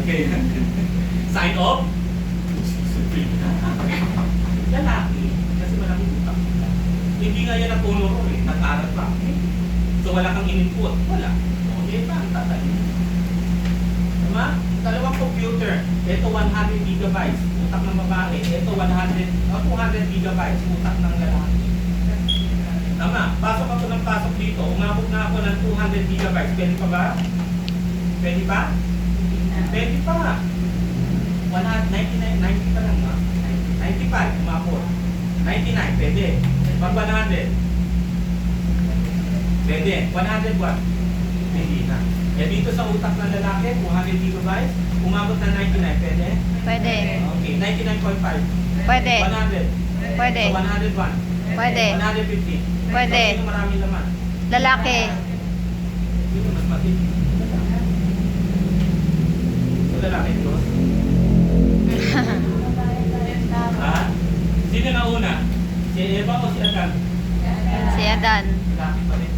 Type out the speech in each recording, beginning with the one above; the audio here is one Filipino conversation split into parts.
Okay. Sign off. Lalaki. Kasi malaking utak. Hindi nga yan ang puno ko eh. Nag-aral pa. So wala kang in-input. Wala. Okay pa ang tatayin. Diba? Dalawang computer. Ito 100 gigabytes. Utak ng babae. Ito 200 gigabytes. Utak ng lalaki. Tama. Pasok ako ng pasok dito. Umabot na ako ng 200 gigabytes. Pwede pa ba? Pwede pa? Pwede pa. 199, 90 pa lang ha? 95, umabot. 99, pwede. Pag 100, pwede. 100 what? Pwede na. Eh dito sa utak ng lalaki, 200 gigabytes, umabot na 99, pwede? Pwede. Okay, 99.5. Pwede. 100. Pwede. So 101. Pwede. 150. Pwede. So, sino marami naman? Lalaki. Sino mas matindi? So lalaki ito? Ha? Sino na una? Si Eva o si Adan? Si Adan. Lalaki pa rin.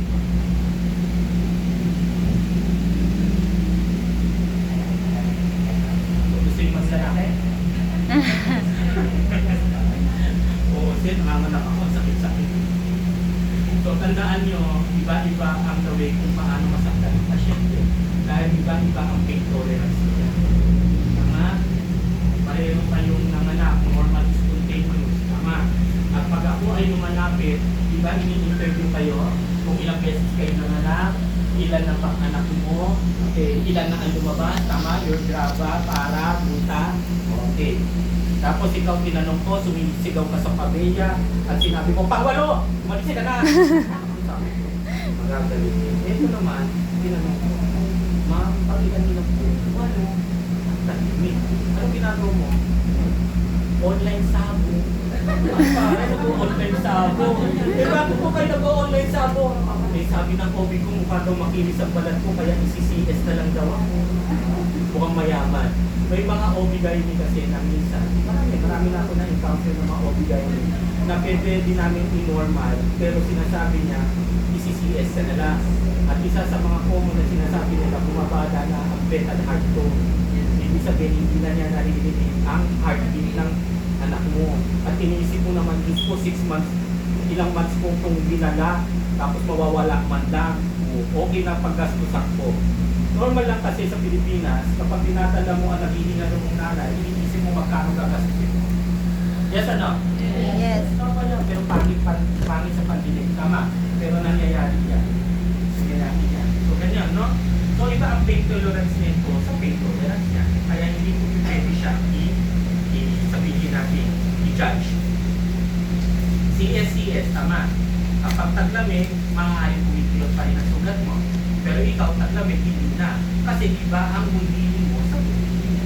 So, gusto yung mas lalaki? Oo, sin, nanganganak ako, sakit-sakit. So, tandaan nyo, iba-iba ang the way kung paano masaktan ng pasyente. Dahil iba-iba ang pain tolerance nila. Tama? Pareho kayong nanganak, normal spontaneous. Tama? At pag ako ay lumalapit, iba ini-interview kayo kung ilang beses kayo nanganak, ilan na pang anak mo, okay, ilan na ang lumabas, tama? Your graba, para, buta, okay. Tapos ikaw tinanong ko, sumisigaw ka sa pabeya, at sinabi mo, pangwalo! Umalis ka na! Sabi ko, magagalit. Ito naman, tinanong ko, ma'am, pagilan nila po, walo. Tahimik. Ano ginagawa mo? Online sabo. Ano po online sabo? Eh bakit po kayo nag-online sabo? Eh sabi ng OB ko, mukha daw makinis ang balat ko, kaya isi-CS na lang daw ako. Mukhang mayaman. May mga OB-GYN kasi na minsan, marami na ako na-encounter ng mga OB-GYN na pwede din namin i-normal, pero sinasabi niya, isi-CS na lang. At isa sa mga common na sinasabi nila, bumabada na ang fetal heart tone. Ibig sabihin, hindi na niya naririnig ang heartbeat ng anak mo. At iniisip mo naman, Diyos ko, 6 months, ilang months ko itong dinala, tapos mawawala man lang. Okay na paggastusan ko. Normal lang kasi sa Pilipinas, kapag dinadala mo ang naghihinga ng mong nanay, iniisip mo magkano gagastusin mo. Yes or no? Yes. Normal lang, pero pangit sa pandinig. Tama. Pero nangyayari yan. So, ganyan, no? So, iba ang pain tolerance nito sa pain tolerance niya. Kaya hindi po pwede siya sabihin natin, i-judge. CSCS, tama. Kapag taglamig, maaaring pumipilot pa rin ang sugat mo. Pero ikaw, taglamig, hindi na. Kasi iba ang bundilin mo sa bundilin.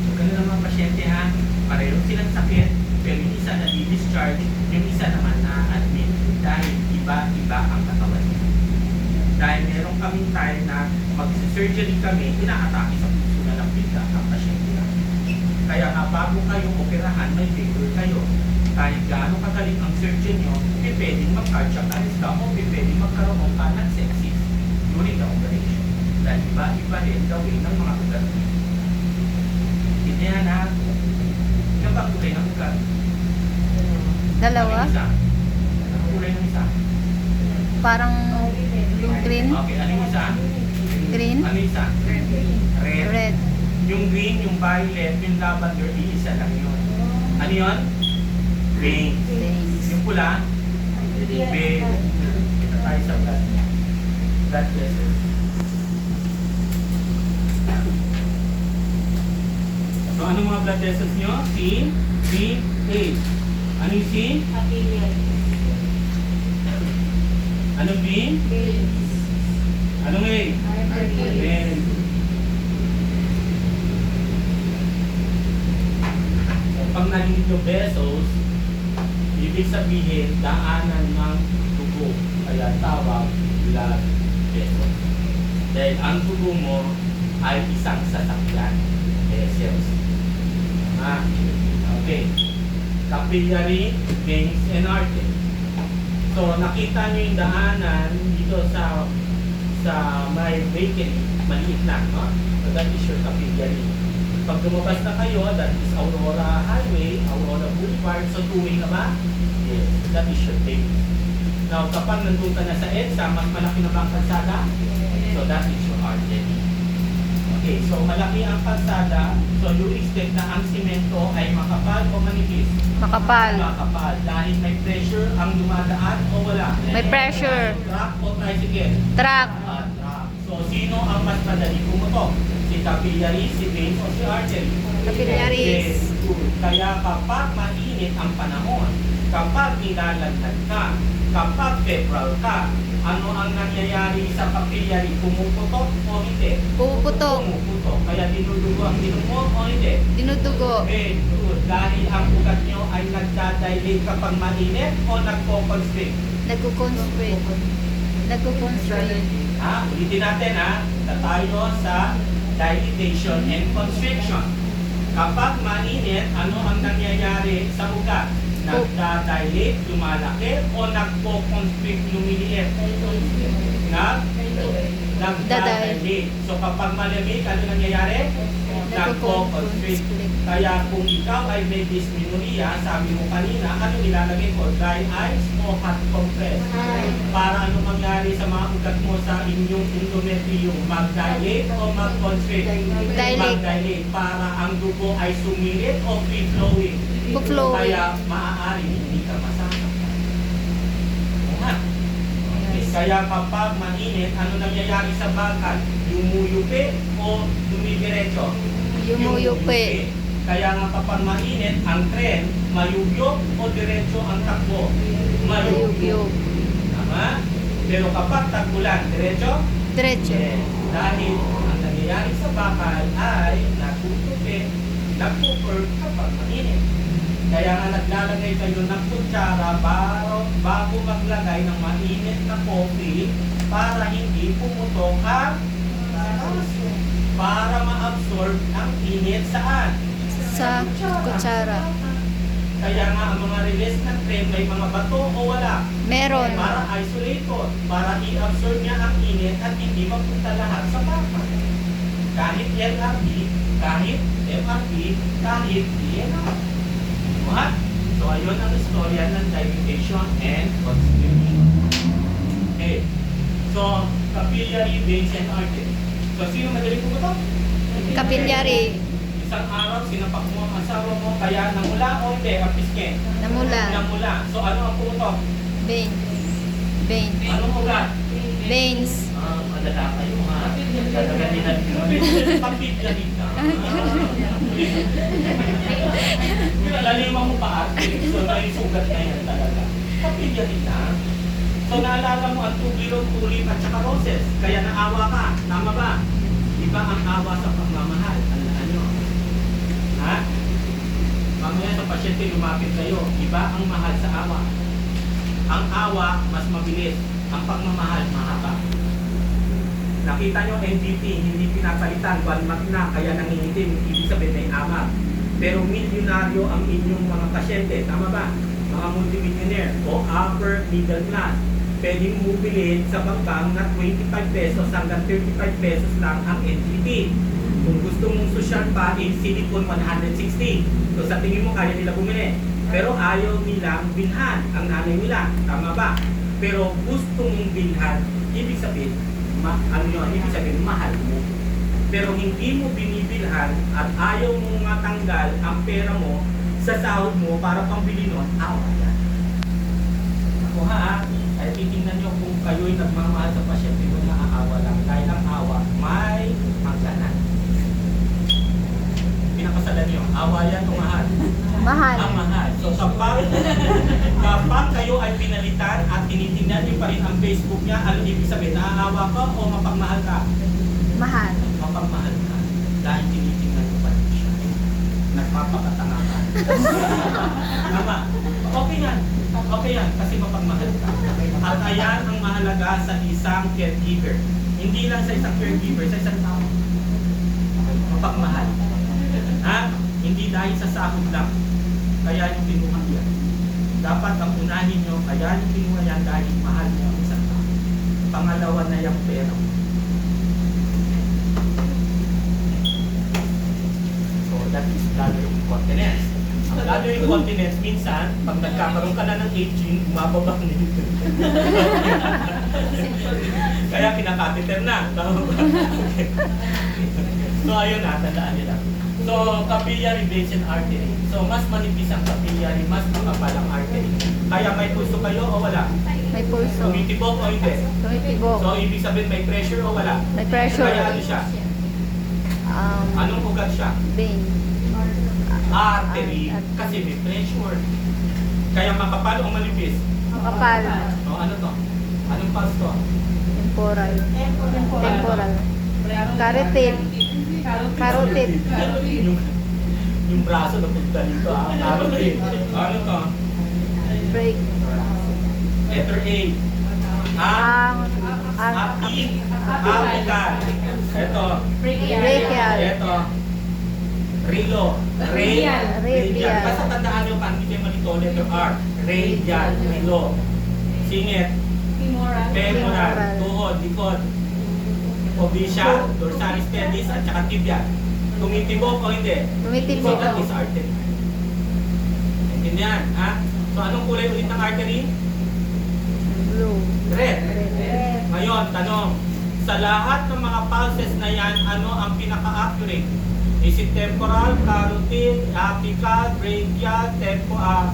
So, ganun ang mga pasyente, ha? Pareho silang sakit, pero yung isa na di-discharge, yung isa naman na admit. Dahil iba-iba ang katawan niya. Dahil meron kaming time na mag-surgery kami, inaatake sa puso na ng bigla ang pasyente na. Kaya nga bago kayong operahan, may favor kayo. Kahit gaano kagaling ang surgeon nyo, pwedeng mag-cardiac arrest ka o pwedeng magkaroon ka ng sepsis during the operation. Dahil iba-iba rin gawin ng mga ugat. Hindi yan ha. Yung bang kulay ng ugat? Dalawa? Ano yung isa? Ang kulay ng isa? Parang green? Okay, ano yung isa? Green? Ano yung isa? Red. Red. Yung green, yung violet, yung lavender, isa lang yun. Ano yun? Pink. Yung pula? Pink. Kita tayo sa blood vessels. So, anong mga blood vessels nyo? C, B, A. Ano yung C? Anong B? Anong A? Veins. Pag nalinig yung vessels, ibig sabihin, daanan ng dugo. Kaya tawag blood vessels. Dahil ang dugo mo ay isang sasakyan. Vessels. Okay. Capillary, veins, and arteries. So, nakita nyo yung daanan dito sa sa may bakery, maliit lang, no? So that is your capillary. Pag lumabas na kayo, that is Aurora Highway, Aurora Boulevard, so two-way na ba? Yes, that is your vein. Now, kapag nandun ka na sa EDSA, mas malaki na ba ang kalsada? So that is your artery. Okay, so malaki ang kalsada, so you expect na ang simento ay makapal o manipis? Makapal. Makapal. Dahil may pressure ang dumadaan o wala? May pressure. Truck o tricycle? Truck. Truck. So, sino ang mas madali pumutok? Si capillary, si vein o si artery? Capillaries. Yes, good. Kaya kapag mainit ang panahon, kapag nilalaghan ka, kapag febrile ka, ano ang nangyayari sa capillary? Pumuputok o hindi? Puputok. Pumuputok. Kaya dinudugo ang inumo o hindi? Dinudugo. Okay, good. Dahil ang ugat nyo ay nagdadilate kapag mainit o nagpo-constrict? Nagkukonstrict. Nagkukonstrict. Ulitin natin na tayo sa dilatation and constriction. Kapag mainit, ano ang nangyayari sa ugat? Nagdadilate, lumalaki, o nagpo-constrict, lumiliit? Nagdadilate. So kapag malamig, ano nangyayari? Nagpo-constrict. Kaya kung ikaw ay may dysmenorrhea, sabi mo kanina, ano ilalagay ko? Dry ice o hot compress? Para ano mangyari sa mga ugat mo sa inyong endometrium? Mag-dilate o mag-constrict? Mag-dilate. Para ang dugo ay sumirit o free-flowing? Flowing. Kaya maaari hindi ka masasaktan. Okay. Kaya kapag mainit, ano nangyayari sa bakal? Yumuyupi o dumidiretso? Yumuyupi. Kaya nga kapag mainit, ang tren, mayugyog o diretso ang takbo? Mayugyog. Tama? Pero kapag tag-ulan, diretso? Diretso. Yes. Dahil ang nangyayari sa bakal ay natutupi, nagpupurp kapag mainit. Kaya nga naglalagay kayo ng kutsara bago maglagay ng mainit na coffee para hindi pumutok ang para ma-absorb ang init saan? Sa kutsara. Kaya nga ang mga release ng tren may mga bato o wala? Meron. Para isolator, para i-absorb niya ang init at hindi mapunta lahat sa bakal. Kahit LRT, kahit MRT, kahit DNR. What? So ayun ang istorya ng dilatation and constriction. Okay. So, capillary veins and arteries. So, sino madaling pumutok? Capillary. Isang araw, sinapak mo ang asawa mo, kaya namula o hindi, ang pisngi? Namula. Namula. So, ano ang pumutok? Vein. Vein. Anong ugat? Veins. Madala kayo, ha? Talaga nila. Capillary ka. Laliman mo pa ate. So, naisugat na yan talaga. Capillary na. So, naalala mo ang tubilog, tulip at saka roses. Kaya naawa ka. Tama ba? Iba ang awa sa pagmamahal. Tandaan nyo. Ha? Mamaya sa pasyente lumapit kayo. Iba ang mahal sa awa. Ang awa, mas mabilis. Ang pagmamahal, mahaba. Nakita nyo, MVP, hindi pinapalitan. One month na, kaya nangingitim. Ibig sabihin may ama. Pero milyonaryo ang inyong mga pasyente. Tama ba? Mga multimillionaire o upper middle class. Pwede mo bilhin sa bangkang na 25 pesos hanggang 35 pesos lang ang NGT. Kung gusto mong social pa, in silicone 160. So sa tingin mo, kaya nila bumili. Pero ayaw nilang bilhan ang nanay nila. Tama ba? Pero gusto mong bilhan, ibig sabihin, ibig sabihin, mahal mo. Pero hindi mo binibilhan at ayaw mong matanggal ang pera mo sa sahod mo para pambili nun, awa yan. Ako ha, ay titingnan nyo kung kayo'y nagmamahal sa pasyente mo na aawa lang. Dahil ang awa, may maglanan. Pinakasalan nyo, awa yan o mahal? Mahal. Ang mahal. So kapag kayo ay pinalitan at tinitingnan nyo pa rin ang Facebook niya, ano ibig sabihin, naaawa ka o mapagmahal ka? Mahal. Mapagmahal ka. Dahil tinitingnan mo pa rin siya. Nagpapakatanga ka. Tama. Okay yan. Okay yan. Kasi mapagmahal ka. At ayan ang mahalaga sa isang caregiver. Hindi lang sa isang caregiver, sa isang tao. Mapagmahal. Ha? Hindi dahil sa sahod lang. Kaya yung pinuha yan. Dapat ang unahin nyo, kaya yung pinuha yan dahil mahal nyo ang isang tao. pangalawa na yung pero. So that is bladder incontinence. Ang bladder incontinence, minsan, pag nagkakaroon ka na ng aging, bumababa na yun. Kaya kinakatheter na. Tama ba? Okay. So ayun na, tandaan nila. So capillary veins and artery. So mas manipis ang capillary, mas makapal ang artery. Kaya may pulso kayo o wala? May pulso. Tumitibok o hindi? Tumitibok. So ibig sabihin may pressure o wala? May pressure. Kaya ano siya? Anong ugat siya? Vein. Artery. Kasi may pressure. Kaya makapal o manipis? Makapal. O ano to? Anong pulse to? Temporal. Temporal. Carotid. Carotid. Yung braso na punta dito ah. Carotid. Ano to? Break. Letter A. Apical. Ito. Brachial. Ito. Rilo. Radial. Radial. Basta tandaan nyo paano kayo malito. Letter R. Radial. Rilo. Singit. Femoral. Tuhod. Likod. Obisya. Dorsalis pedis. At saka tibia. Tumitibok o hindi? Tumitibok. So that is artery. Intindihan, ha? So anong kulay ulit ng artery? Blue. Red. Red. Ngayon, tanong. Sa lahat ng mga pulses na yan, ano ang pinaka-accurate? Is it temporal, carotid, apical, brachial,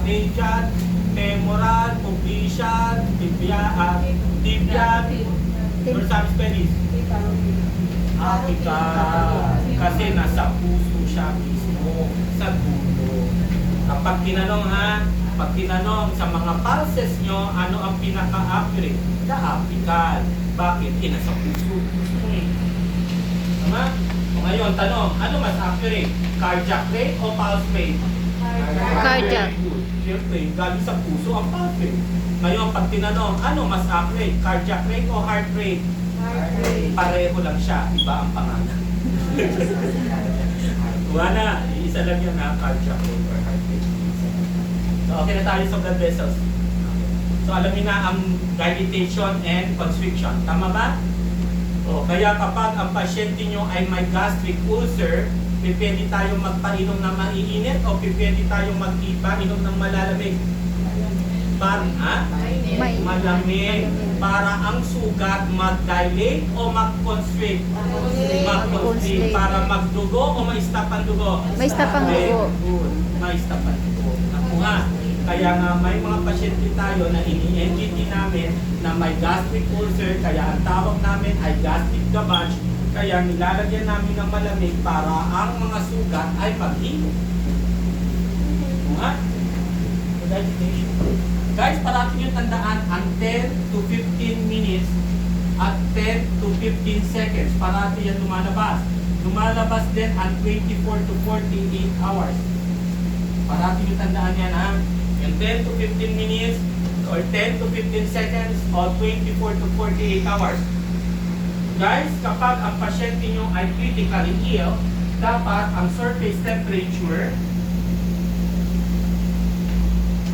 radial, femoral, publician, tibial, dorsalis pedis? Apical. Kasi nasa puso siya mismo, sa dulo. Kapag tinanong pag tinanong sa mga pulses nyo, ano ang pinaka-accurate? The apical. Bakit? Nasa puso. Tama? O ngayon, tanong, ano mas accurate? Cardiac rate o pulse rate? Cardiac. Very good. Siyempre, galing sa puso ang pulse rate. Ngayon, pag tinanong, ano mas accurate? Cardiac rate o heart rate? Pareho lang siya, iba ang pangalan. Wala, isa lang yun na cardiac rate or heart rate. So, okay na tayo sa blood vessels. So, alamin na ang dilatation and constriction. Tama ba? O, kaya kapag ang pasyente nyo ay may gastric ulcer, pwede tayong magpainom ng maiinit o pwede tayong inom ng malalamig. Malamig. Para ang sugat mag-dilate o mag-constrict? Mag-constrict. Para magdugo o ma-stop ang dugo? May stop ang dugo. Good. Ma-stop ang dugo. Nakuha. Kaya nga may mga pasyente tayo na ini-NGT namin na may gastric ulcer, kaya ang tawag namin ay gastric gavage, kaya nilalagyan namin ng malamig para ang mga sugat ay maghilo. Guys, parati nyo tandaan ang 10 to 15 minutes at 10 to 15 seconds. Parati yan lumalabas. Lumalabas din ang 24 to 48 hours. Parati nyo tandaan yan ha. Yung 10 to 15 minutes or 10 to 15 seconds or 24 to 48 hours. Guys, kapag ang pasyente nyo ay critically ill, dapat ang surface temperature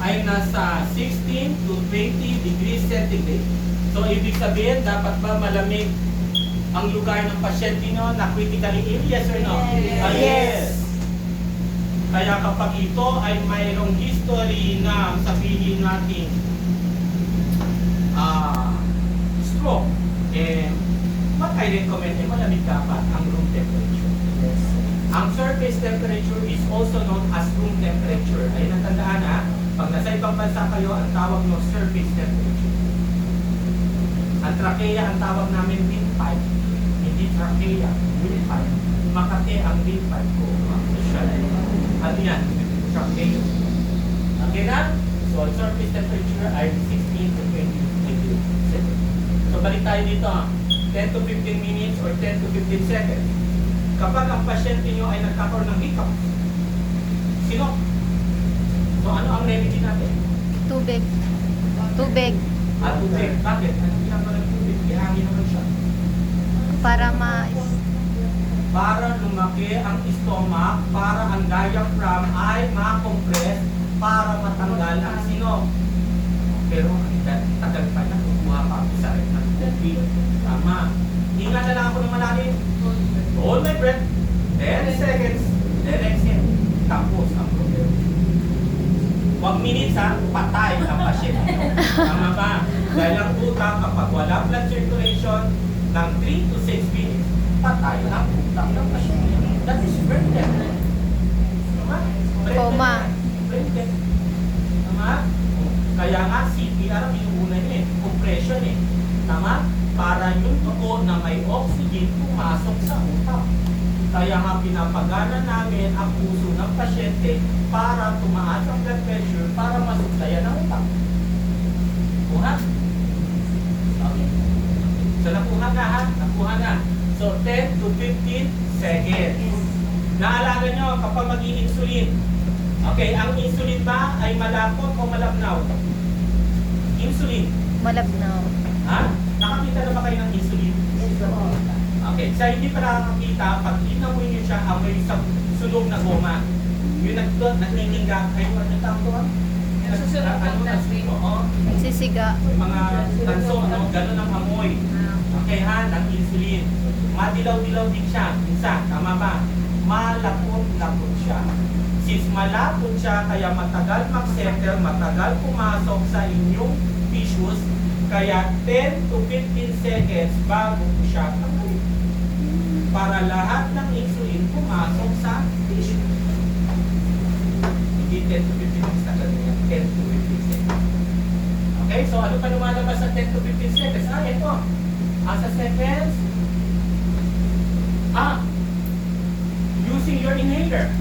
ay nasa 16 to 20 degrees centigrade. So, ibig sabihin, dapat ba malamig ang lugar ng pasyente nyo na critically ill? Yes or no? Yes! Kaya kapag ito ay mayroong history na sabihin natin stroke, what I recommend ay malamig dapat ang room temperature. Ang surface temperature is also known as room temperature. Ay natandaan ha, pag nasa ibang bansa kayo, ang tawag nyo surface temperature. Ang trachea, ang tawag namin windpipe. Hindi trachea, windpipe. Makati ang windpipe ko. Ano yan? Trachea. Okay na? So, ang surface temperature ay 16 to 20 degrees Celsius. So, balik tayo dito ha. 10 to 15 minutes or 10 to 15 seconds. Kapag ang pasyente nyo ay nagkakaroon ng hiccup, sino? So, ano ang remedy natin? Tubig. Tubig. Tubig. Bakit? Ano ginagawa ng tubig? Ihangin naman siya. Para Para lumaki ang stomach, para ang diaphragm ay ma-compress, para matanggal ang sino. Pero tagal pa na, 1 pumapakisakit ng tubig. Tama. Hinga na lang ako ng malalim. Hold my breath. 10 seconds. Then exhale. Tapos ang problema. Huwag minutes ha, patay ang pasyente. Tama ba? Dahil ang utak kapag wala blood circulation ng 3 to 6 minutes, patay ang utak ng pasyente. That is brain death. Tama? Brain Coma. death. Brain death. Tama? Kaya nga CPR ang inuuna niya eh. Compression eh. Tama? Para yung dugo na may oxygen pumasok sa utak. Kaya nga pinapagana namin ang puso ng pasyente para tumaas ang blood pressure para masugtayan ang utak. Kuha? Okay. So nakuha na ha? Nakuha na. So 10 to 15 seconds. Naalaga nyo kapag mag-i-insulin. Okay, ang insulin ba ay malapot o malabnaw? Insulin. Malabnaw. Ha? Nakakita na ba kayo ng insulin? Okay, sa hindi pa nakakita, pag inamoy niyo siya, amoy sa sulog na goma. Yung nagniningga, ay ano tawag ko? Nasusunog ng plastic. Oo. Nagsisiga. Yung mga tanso, ano, ganun ang amoy. Okay ha, ng insulin. Madilaw-dilaw din siya. Minsan, tama ba? Malapot-lapot siya. Since malapot siya, kaya matagal mag-settle, matagal pumasok sa inyong tissues, kaya 10 to 15 seconds bago po siya tanggalin. Para lahat ng insulin pumasok sa tissue. Hindi 10 to 15 seconds na ganun yan. 10 to 15 seconds. Okay, so ano pa lumalabas sa 10 to 15 seconds? Ito. Sa seconds. Using your inhaler.